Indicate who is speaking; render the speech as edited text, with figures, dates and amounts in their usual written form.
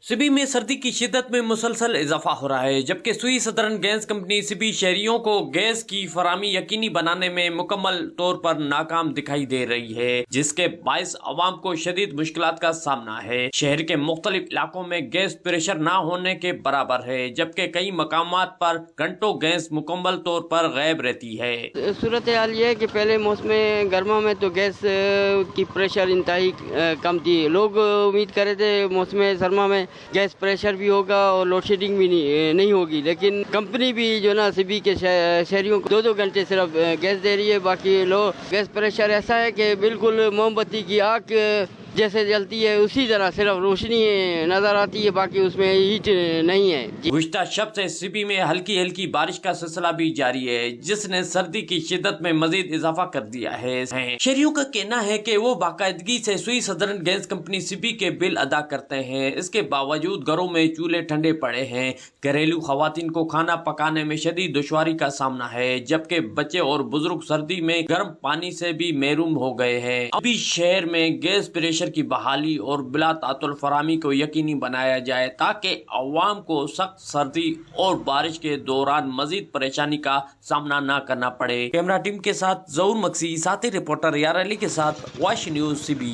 Speaker 1: सिबी में सर्दी की शिद्दत में मुसलसल इजाफा हो रहा है, जबकि सुई सदर्न गैस कंपनी सिबी शहरियों को गैस की फराहमी यकीनी बनाने में मुकम्मल तौर पर नाकाम दिखाई दे रही है, जिसके बायस अवाम को शदीद मुश्किलात का सामना है। शहर के मुख्तलिफ इलाकों में गैस प्रेशर न होने के बराबर है, जबकि कई मकामात पर घंटों गैस मुकम्मल तौर पर गायब रहती है।
Speaker 2: सूरत हाल ये है कि पहले मौसम गर्मा में तो गैस की प्रेशर इंतहाई कम थी। लोग उम्मीद कर रहे थे मौसम सरमा में गैस प्रेशर भी होगा और लोड शेडिंग भी नहीं होगी, लेकिन कंपनी भी जो ना सिबी के शहरियों को 2-2 घंटे सिर्फ गैस दे रही है। बाकी गैस प्रेशर ऐसा है कि बिल्कुल मोमबत्ती की आग जैसे जलती है उसी तरह सिर्फ रोशनी नजर आती है, बाकी उसमें हीट नहीं है।
Speaker 1: गुज़िश्ता शब से सिबी में हल्की हल्की बारिश का सिलसिला भी जारी है, जिसने सर्दी की शिद्दत में मजीद इजाफा कर दिया है। शहरियों का कहना है कि वो बाकायदगी से सुई सदर्न गैस कंपनी सिबी के बिल अदा करते हैं, इसके बावजूद घरों में चूल्हे ठंडे पड़े हैं। घरेलू खवातीन को खाना पकाने में शदीद दुश्वारी का सामना है, जबकि बच्चे और बुजुर्ग सर्दी में गर्म पानी से भी महरूम हो गए हैं। अभी शहर में गैस प्रेशर की बहाली और बिला तातुल फराहमी को यकीनी बनाया जाए, ताकि अवाम को सख्त सर्दी और बारिश के दौरान मजीद परेशानी का सामना न करना पड़े। कैमरा टीम के साथ जहूर मक्सी, साथी रिपोर्टर यार अली के साथ वाश न्यूज़ सिबी।